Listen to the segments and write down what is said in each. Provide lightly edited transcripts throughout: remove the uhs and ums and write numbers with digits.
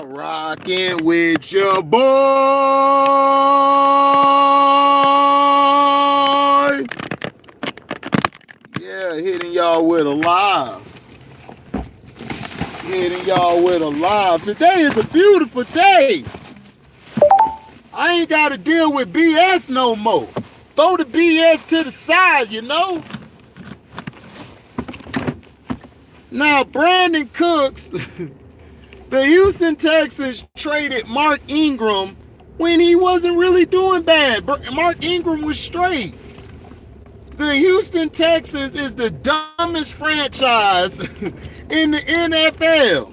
Rocking with your boy. Yeah, hitting y'all with a live. Today is a beautiful day. I ain't got to deal with BS no more. Throw the BS to the side, you know. Now, Brandin Cooks, the Houston Texans traded Mark Ingram when he wasn't really doing bad. Mark Ingram was straight. The Houston Texans is the dumbest franchise in the NFL.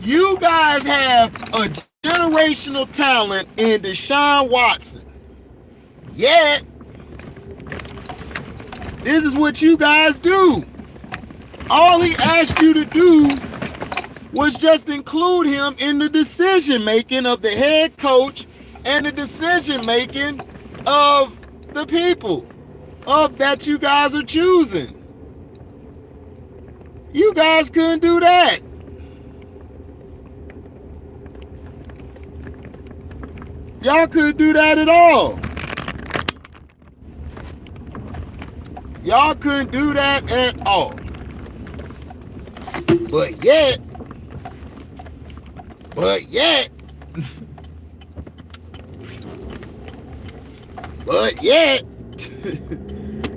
You guys have a generational talent in Deshaun Watson. Yet, this is what you guys do. All he asked you to do was just include him in the decision making of the head coach and the decision making of the people that you guys are choosing. You guys couldn't do that. Y'all couldn't do that at all. Y'all couldn't do that at all. But yet,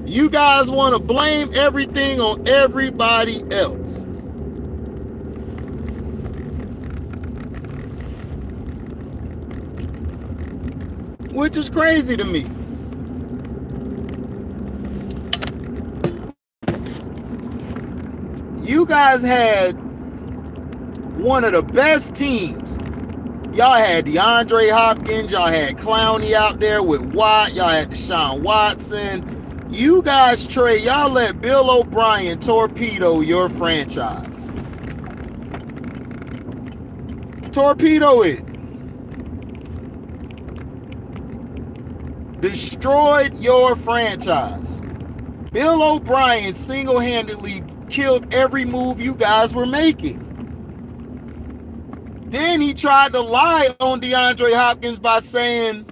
you guys want to blame everything on everybody else. Which is crazy to me. You guys had one of the best teams. Y'all had DeAndre Hopkins. Y'all had Clowney out there with Watt. Y'all had Deshaun Watson. You guys y'all let Bill O'Brien torpedo your franchise. Torpedo it. Destroyed your franchise. Bill O'Brien single-handedly killed every move you guys were making. Then he tried to lie on DeAndre Hopkins by saying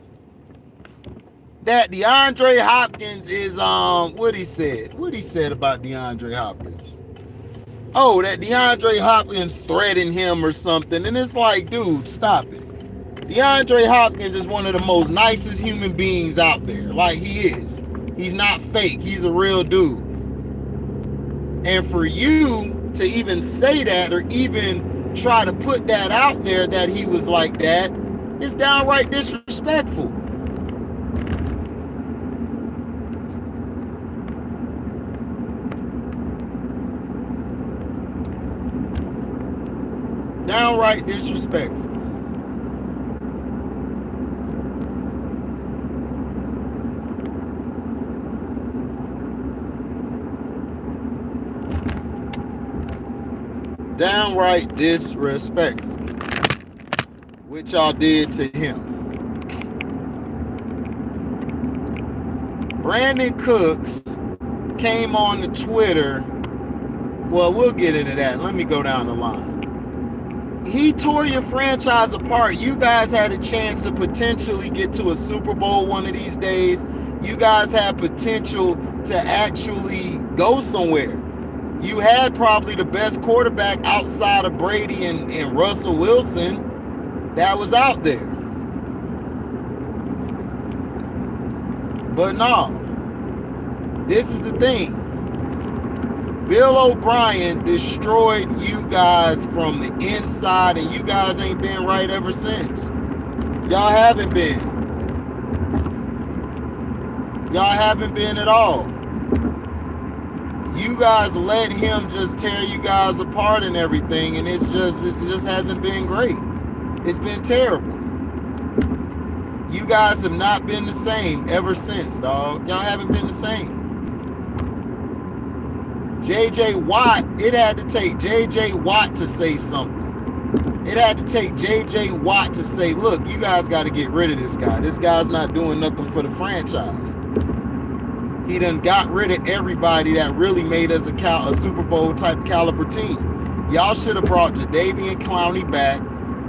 that DeAndre Hopkins is what he said about DeAndre Hopkins. Oh, that DeAndre Hopkins threatened him or something. And it's like, dude, stop it. DeAndre Hopkins is one of the most nicest human beings out there. Like, he is. He's not fake. He's a real dude. And for you to even say that or even try to put that out there that he was like that is downright disrespectful. Downright disrespectful. Downright disrespectful, which y'all did to him. Brandin Cooks came on the Twitter. Well, we'll get into that. Let me go down the line. He tore your franchise apart. You guys had a chance to potentially get to a Super Bowl one of these days. You guys had potential to actually go somewhere. You had probably the best quarterback outside of Brady and Russell Wilson that was out there. But no, this is the thing. Bill O'Brien destroyed you guys from the inside, and you guys ain't been right ever since. Y'all haven't been. Y'all haven't been at all. You guys let him just tear you guys apart and everything, and it just hasn't been great. It's been terrible. You guys have not been the same ever since, dog. Y'all haven't been the same. J.J. Watt, it had to take J.J. Watt to say something. It had to take J.J. Watt to say, look, you guys got to get rid of this guy. This guy's not doing nothing for the franchise. He done got rid of everybody that really made us a Super Bowl type caliber team. Y'all should have brought Jadeveon Clowney back,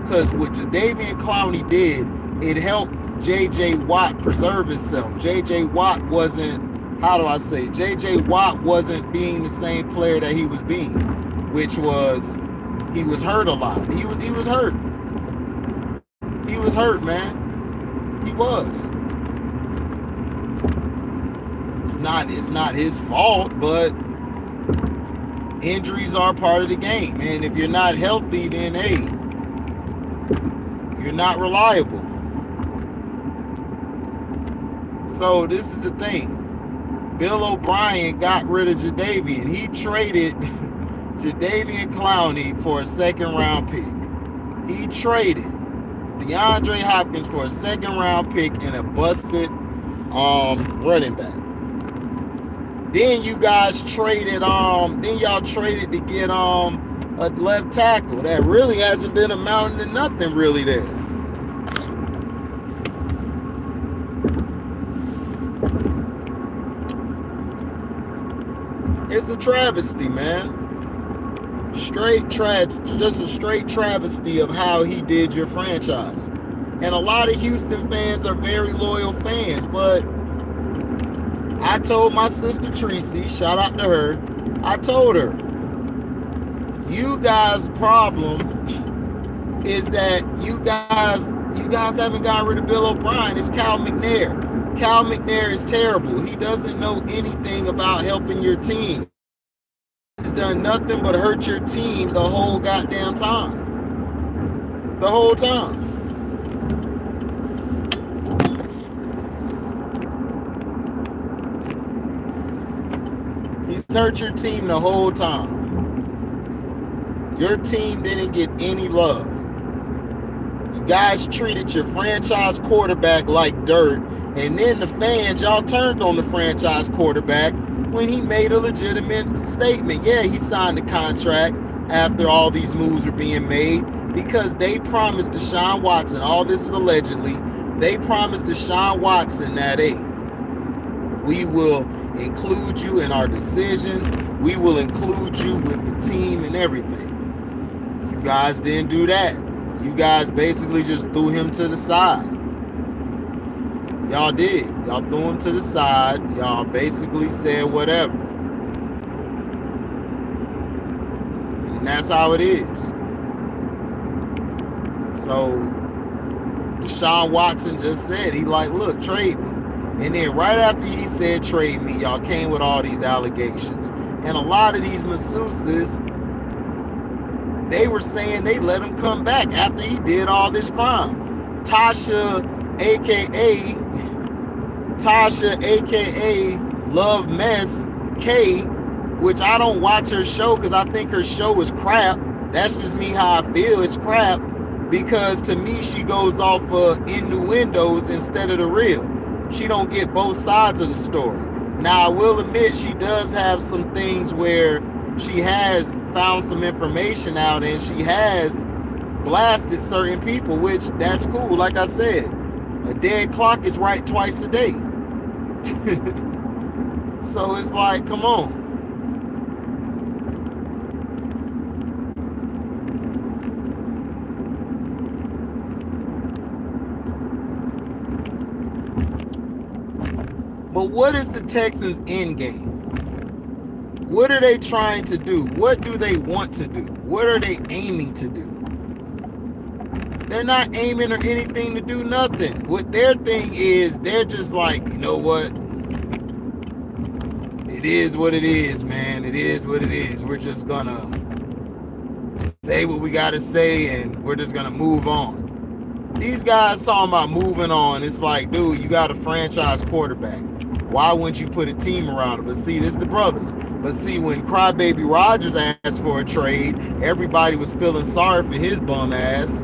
because what Jadeveon Clowney did, it helped J.J. Watt preserve himself. J.J. Watt wasn't, how do I say, J.J. Watt wasn't being the same player that he was being, which was, he was hurt a lot. He was hurt. He was hurt, man. He was. It's not his fault, but injuries are part of the game. And if you're not healthy, then hey, you're not reliable. So this is the thing. Bill O'Brien got rid of Jadeveon. He traded Jadeveon Clowney for a second-round pick. He traded DeAndre Hopkins for a second-round pick and a busted running back. Then you guys traded then y'all traded to get a left tackle that really hasn't been amounting to nothing really there. It's a travesty, man. Just a straight travesty of how he did your franchise. And a lot of Houston fans are very loyal fans, but I told my sister Tracy, shout out to her, I told her, you guys' problem is that you guys haven't gotten rid of Bill O'Brien. It's Cal McNair. Cal McNair is terrible. He doesn't know anything about helping your team. He's done nothing but hurt your team the whole goddamn time. The whole time. He's hurt your team the whole time. Your team didn't get any love. You guys treated your franchise quarterback like dirt, and then the fans, y'all turned on the franchise quarterback when he made a legitimate statement. Yeah, he signed a contract after all these moves were being made because they promised Deshaun Watson, all this is allegedly, they promised Deshaun Watson that, hey, we will include you in our decisions. We will include you with the team and everything. You guys didn't do that. You guys basically just threw him to the side. Y'all did. Y'all threw him to the side. Y'all basically said whatever. And that's how it is. So Deshaun Watson just said, he like, look, trade me. And then right after he said trade me, y'all came with all these allegations. And a lot of these masseuses, they were saying they let him come back after he did all this crime. Tasha, aka Love Mess K, which I don't watch her show because I think her show is crap. That's just me how I feel. It's crap because to me she goes off of innuendos instead of the real. She don't get both sides of the story. Now I will admit she does have some things where she has found some information out and she has blasted certain people, which that's cool. Like I said, a dead clock is right twice a day. So it's like, come on. But what is the Texans' end game? What are they trying to do? What do they want to do? What are they aiming to do? They're not aiming or anything to do nothing. What their thing is, they're just like, you know what? It is what it is, man. It is what it is. We're just gonna say what we gotta say and we're just gonna move on. These guys talking about moving on. It's like, dude, you got a franchise quarterback. Why wouldn't you put a team around him? But see, this the brothers. But see, when Crybaby Rogers asked for a trade, everybody was feeling sorry for his bum ass.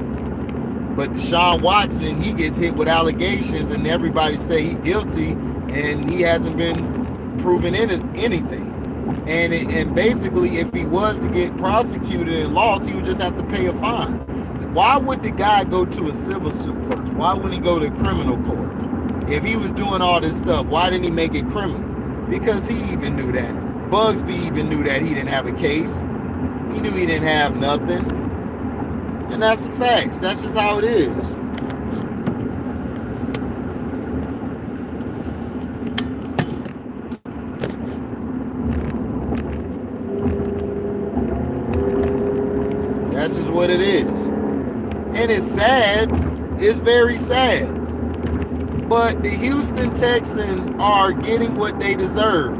But Deshaun Watson, he gets hit with allegations and everybody say he's guilty and he hasn't been proven anything. And basically, if he was to get prosecuted and lost, he would just have to pay a fine. Why would the guy go to a civil suit first? Why wouldn't he go to criminal court? If he was doing all this stuff, why didn't he make it criminal? Because he even knew that. Bugsby even knew that he didn't have a case. He knew he didn't have nothing. And that's the facts. That's just how it is. That's just what it is. And it's sad. It's very sad. But the Houston Texans are getting what they deserve.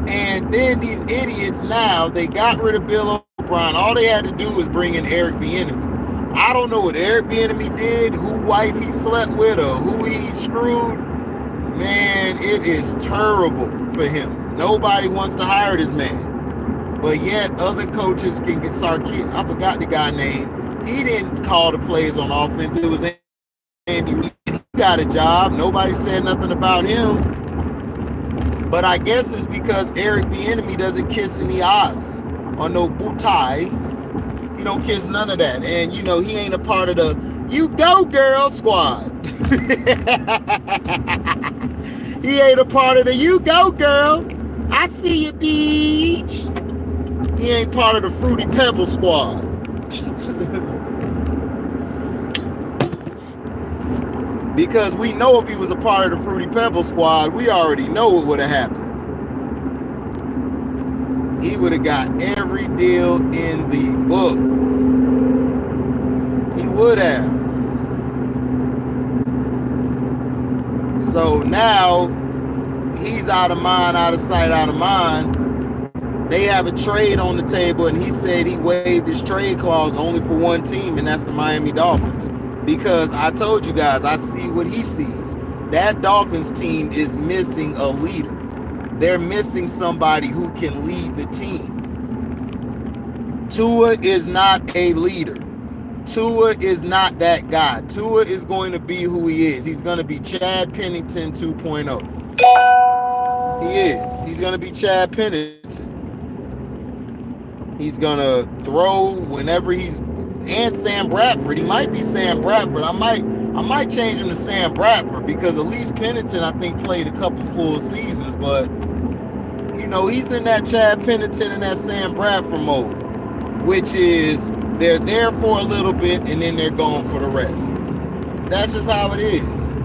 And then these idiots now, they got rid of Bill O'Brien. All they had to do was bring in Eric Bieniemy. I don't know what Eric Bieniemy did, who wife he slept with, or who he screwed. Man, it is terrible for him. Nobody wants to hire this man. But yet other coaches can get sarcastic. I forgot the guy's name. He didn't call the plays on offense. It was Andy Reid. He got a job. Nobody said nothing about him. But I guess it's because Eric Bieniemy doesn't kiss in the ass or no booty. He don't kiss none of that. And, you know, he ain't a part of the "you go girl" squad. He ain't a part of the "you go girl, I see you, beach." He ain't part of the Fruity Pebble squad. Because we know if he was a part of the Fruity Pebble squad, we already know what would have happened. He would have got every deal in the book. He would have. So now he's out of mind, out of sight, out of mind. They have a trade on the table, and he said he waived his trade clause only for one team, and that's the Miami Dolphins. Because I told you guys, I see what he sees. That Dolphins team is missing a leader. They're missing somebody who can lead the team. Tua is not a leader. Tua is not that guy. Tua is going to be who he is. He's going to be Chad Pennington 2.0. He is. He's going to be Chad Pennington. He's going to throw whenever he's... And Sam Bradford. He might be Sam Bradford. I might change him to Sam Bradford, because at least Pennington, I think, played a couple full seasons. But, you know, he's in that Chad Pennington and that Sam Bradford mode, which is they're there for a little bit and then they're gone for the rest. That's just how it is.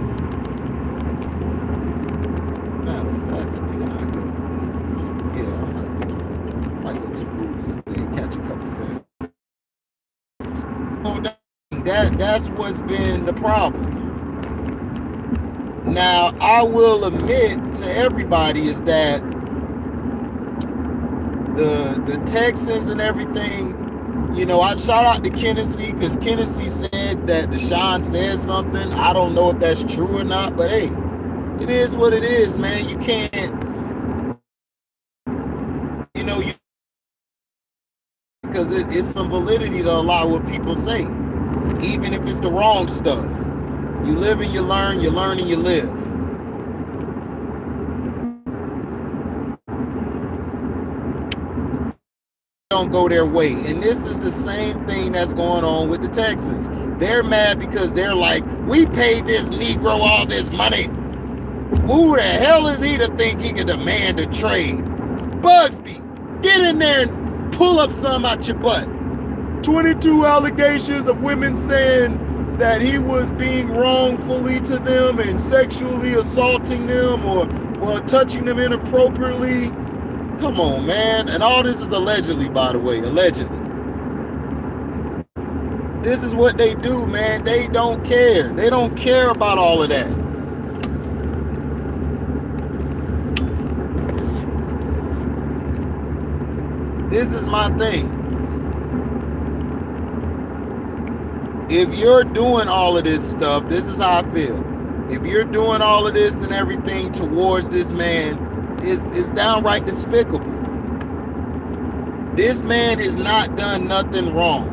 Matter of fact, I think I might go. Yeah, I might go to the movies and catch a couple films. That's what's been the problem. Now, I will admit to everybody is that the Texans and everything, you know, I shout out to Kennedy, because Kennedy said that Deshaun said something. I don't know if that's true or not, but hey, it is what it is, man. You can't, you know, because it's some validity to a lot of what people say, even if it's the wrong stuff. You live and you learn and you live. Don't go their way. And this is the same thing that's going on with the Texans. They're mad because they're like, we paid this Negro all this money. Who the hell is he to think he can demand a trade? Bugsby, get in there and pull up some out your butt. 22 allegations of women saying that he was being wrongfully to them and sexually assaulting them or touching them inappropriately. Come on, man. And all this is allegedly, by the way, allegedly. This is what they do, man. They don't care. They don't care about all of that. This is my thing. If you're doing all of this stuff, this is how I feel. If you're doing all of this and everything towards this man, it's downright despicable. This man has not done nothing wrong,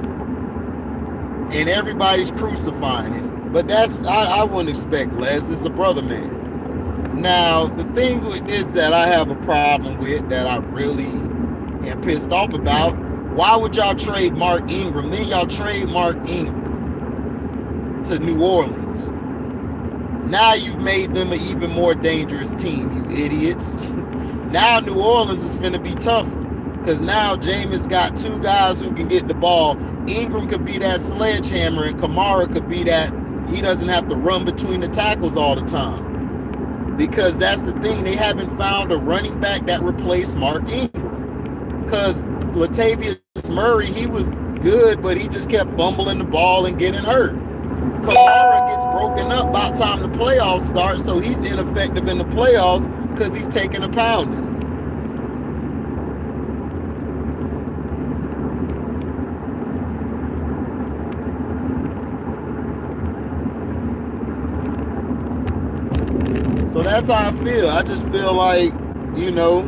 and everybody's crucifying him. But that's, I wouldn't expect less. It's a brother man. Now, the thing with this that I have a problem with, that I really am pissed off about, why would y'all trade Mark Ingram? Then y'all trade Mark Ingram to New Orleans. Now you've made them an even more dangerous team, you idiots. Now New Orleans is finna be tougher. Because now Jameis got two guys who can get the ball. Ingram could be that sledgehammer, and Kamara could be that he doesn't have to run between the tackles all the time. Because that's the thing. They haven't found a running back that replaced Mark Ingram. Because Latavius Murray, he was good, but he just kept fumbling the ball and getting hurt. Kamara gets broken up by the time the playoffs start, so he's ineffective in the playoffs because he's taking a pounding. So that's how I feel. I just feel like, you know,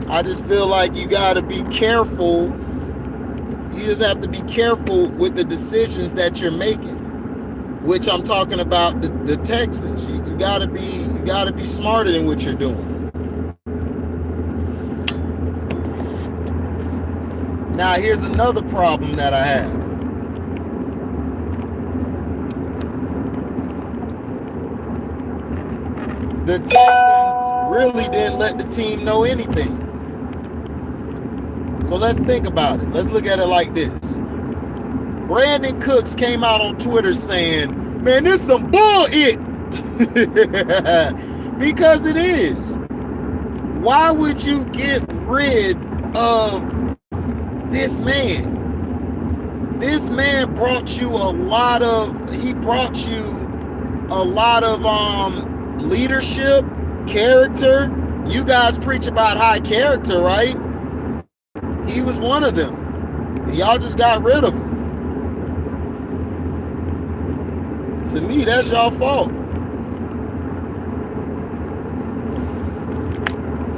I just feel like you got to be careful. You just have to be careful with the decisions that you're making, which I'm talking about the Texans. You got to be smarter than what you're doing. Now, here's another problem that I have. The Texans really didn't let the team know anything. So let's think about it. Let's look at it like this. Brandin Cooks came out on Twitter saying, man, this is some bullshit. Because it is. Why would you get rid of this man? This man brought you a lot of leadership, character. You guys preach about high character, right? He was one of them. Y'all just got rid of him. To me, that's y'all fault.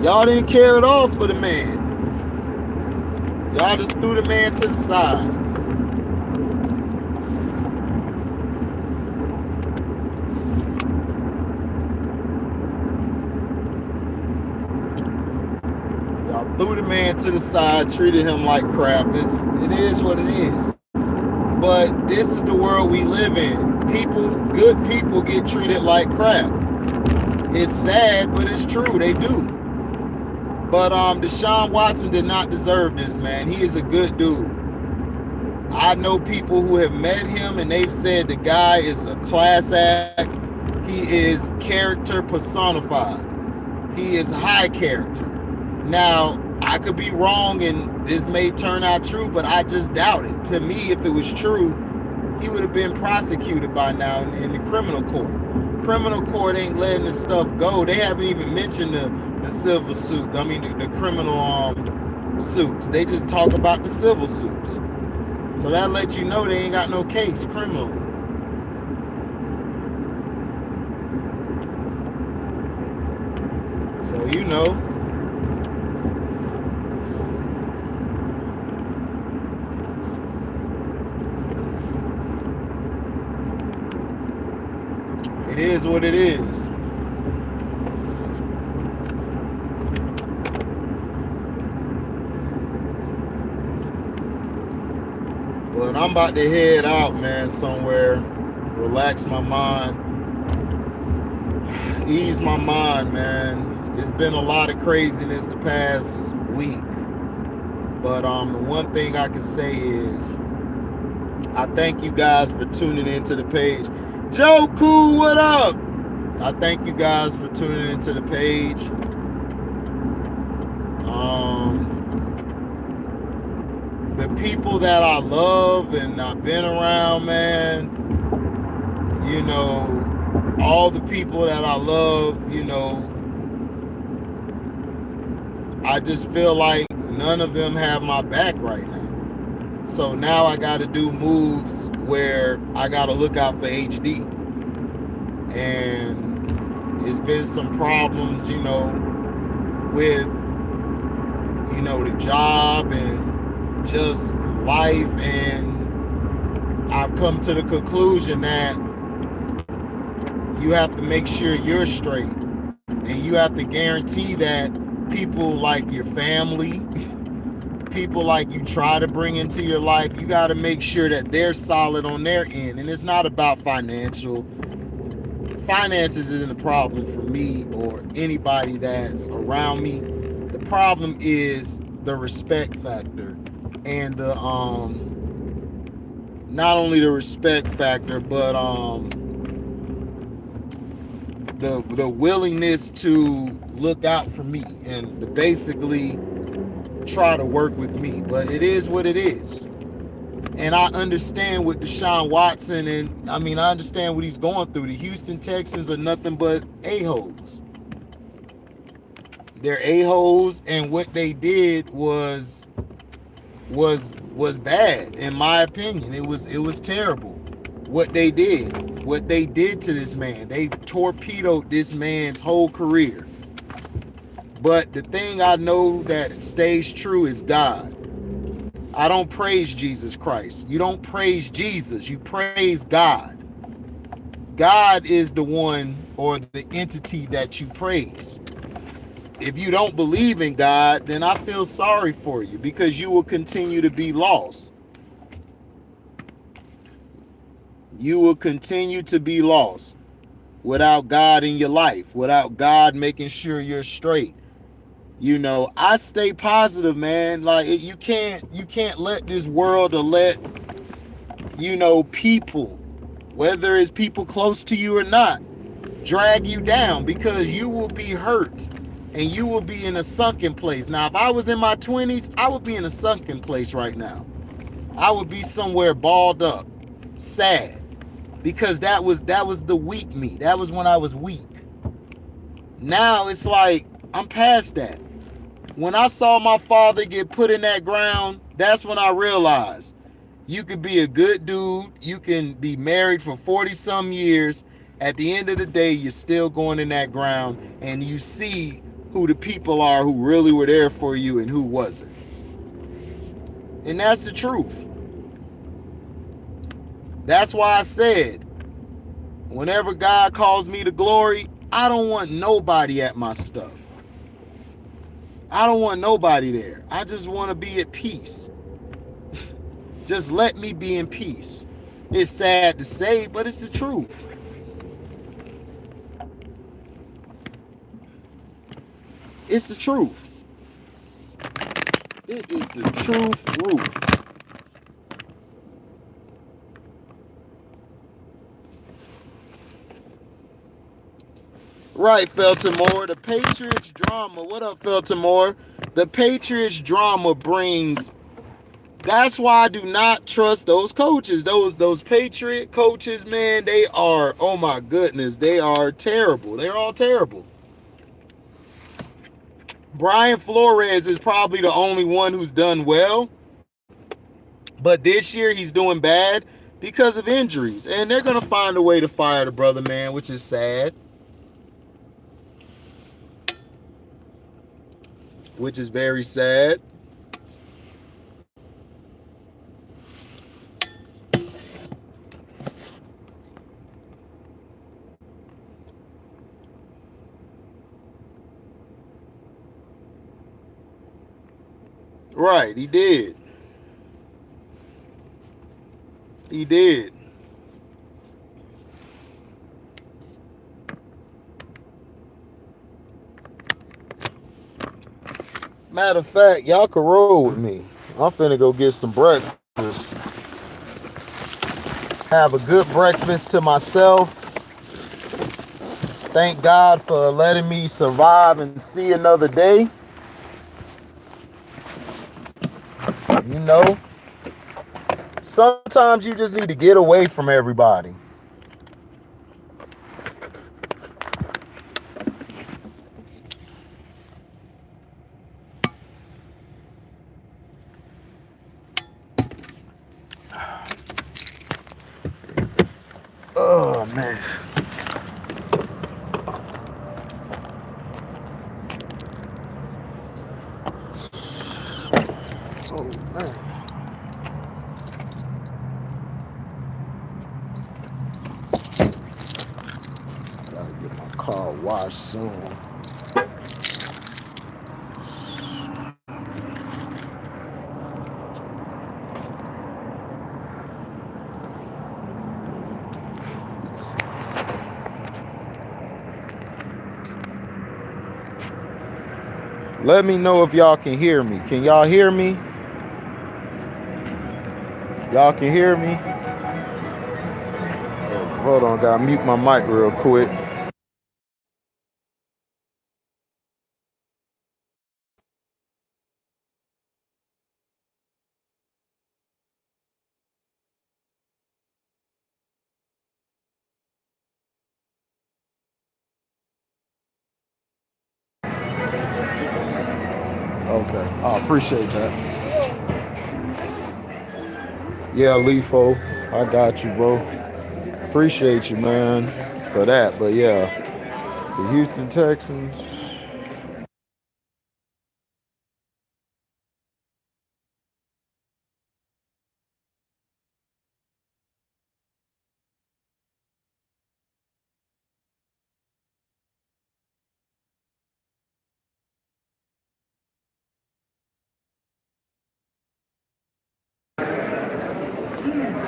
Y'all didn't care at all for the man. Y'all just threw the man to the side. Threw the man to the side, treated him like crap. It is what it is. But this is the world we live in. Good people get treated like crap. It's sad, but it's true. They do. But Deshaun Watson did not deserve this, man. He is a good dude. I know people who have met him, and they've said the guy is a class act. He is character personified. He is high character. Now, I could be wrong and this may turn out true, but I just doubt it. To me, if it was true, he would have been prosecuted by now in the criminal court. Criminal court ain't letting this stuff go. They haven't even mentioned the civil suit. I mean, the criminal suits. They just talk about the civil suits. So that lets you know they ain't got no case criminally. So, you know. It is what it is. But I'm about to head out, man, somewhere. Relax my mind. Ease my mind, man. It's been a lot of craziness the past week. But the one thing I can say is I thank you guys for tuning into the page. Joe Cool, what up? I thank you guys for tuning into the page. The people that I love and I've been around, man, you know, all the people that I love, you know, I just feel like none of them have my back right now. So now I got to do moves where I got to look out for HD. And it's been some problems, you know, with, you know, the job and just life. And I've come to the conclusion that you have to make sure you're straight. And you have to guarantee that people like your family, people like you try to bring into your life, you got to make sure that they're solid on their end. And it's not about financial finances isn't a problem for me or anybody that's around me. The problem is the respect factor, and the not only the respect factor, but the willingness to look out for me and to basically try to work with me. But it is what it is. And I understand with Deshaun Watson, and I understand what he's going through. The Houston Texans are nothing but a-holes. They're a-holes, and what they did was bad, in my opinion. It was terrible. What they did to this man. They torpedoed this man's whole career. But the thing I know that stays true is God. I don't praise Jesus Christ. You don't praise Jesus. You praise God. God is the one or the entity that you praise. If you don't believe in God, then I feel sorry for you, because you will continue to be lost. You will continue to be lost without God in your life, without God making sure you're straight. I stay positive, man. Like, you can't let this world, or let people, whether it's people close to you or not, drag you down, because you will be hurt and you will be in a sunken place. Now, if I was in my 20s, I would be in a sunken place right now. I would be somewhere balled up, sad, because that was the weak me. That was when I was weak. Now it's like I'm past that. When I saw my father get put in that ground, that's when I realized you could be a good dude. You can be married for 40 some years. At the end of the day, you're still going in that ground, and you see who the people are who really were there for you and who wasn't. And that's the truth. That's why I said, whenever God calls me to glory, I don't want nobody at my stuff. I don't want nobody there. I just want to be at peace. Just let me be in peace. It's sad to say, but it's the truth. It's the truth. It is the truth. Right, Feltimore. The Patriots drama. What up, Feltimore? The Patriots drama brings. That's why I do not trust those coaches. Those Patriot coaches, man, they are, oh my goodness, they are terrible. They're all terrible. Brian Flores is probably the only one who's done well. But this year he's doing bad because of injuries. And they're going to find a way to fire the brother, man, which is sad. Which is very sad. Right, he did. He did. Matter of fact, y'all can roll with me. I'm finna go get some breakfast. Have a good breakfast to myself. Thank God for letting me survive and see another day. Sometimes you just need to get away from everybody. Oh, man. Oh, man. Gotta get my car washed soon. Let me know if y'all can hear me. Can y'all hear me? Y'all can hear me? Hold on, gotta mute my mic real quick. Okay, I appreciate that. Yeah, Lefo, I got you, bro. Appreciate you, man, for that. But yeah, the Houston Texans.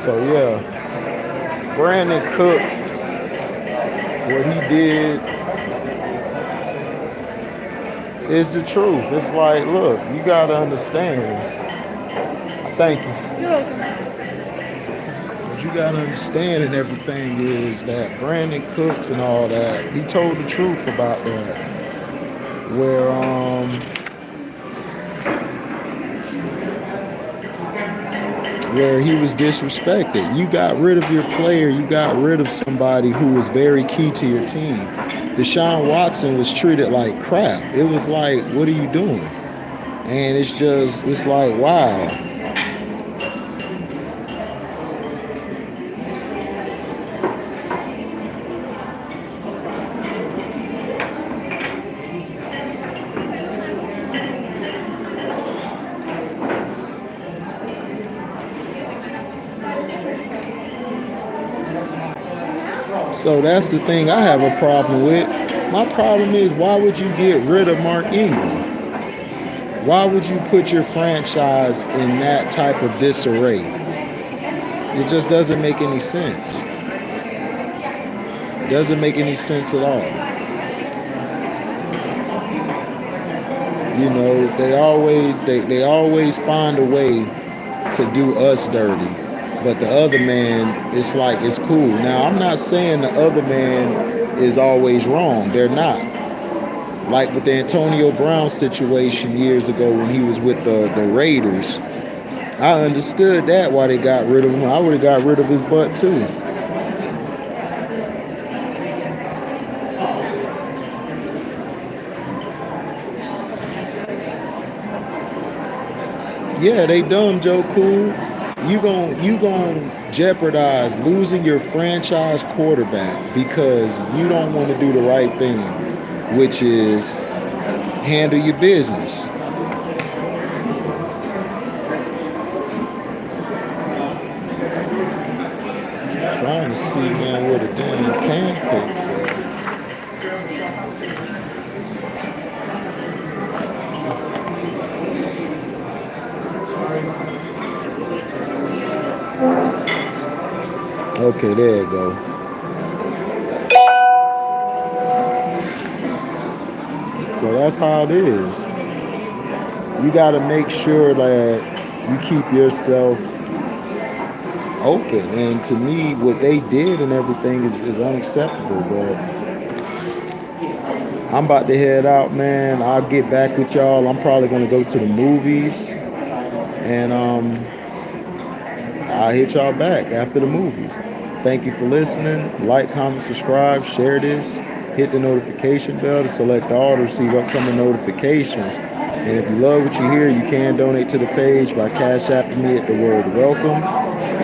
So yeah, Brandin Cooks, what he did is the truth. It's like, look, you gotta understand. Thank you. You're welcome. What you gotta understand and everything is that Brandin Cooks and all that, he told the truth about that. Where he was disrespected. You got rid of your player. You got rid of somebody who was very key to your team. Deshaun Watson was treated like crap. It was like, what are you doing? And it's like, wow. So that's the thing I have a problem with. My problem is, why would you get rid of Mark Ingram? Why would you put your franchise in that type of disarray? It just doesn't make any sense. It doesn't make any sense at all. You know, they always find a way to do us dirty. But the other man, it's like, it's cool. Now, I'm not saying the other man is always wrong. They're not. Like with the Antonio Brown situation years ago when he was with the Raiders, I understood that why they got rid of him. I would have got rid of his butt too. Yeah, they dumb, Joe Cool. You gon' jeopardize losing your franchise quarterback because you don't want to do the right thing, which is handle your business. Trying to see, man, where the damn pancakes are. Okay, there you go. So that's how it is. You got to make sure that you keep yourself open. And to me, what they did and everything is unacceptable. But I'm about to head out, man. I'll get back with y'all. I'm probably going to go to the movies. And I'll hit y'all back after the movies. Thank you for listening. Like, comment, subscribe, share this. Hit the notification bell to select all to receive upcoming notifications. And if you love what you hear, you can donate to the page by Cash Apping me at the word welcome,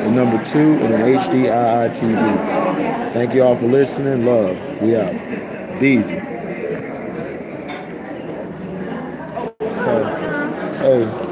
the number 2, and an HDIITV. Thank you all for listening. Love. We out. Deezy. Hey.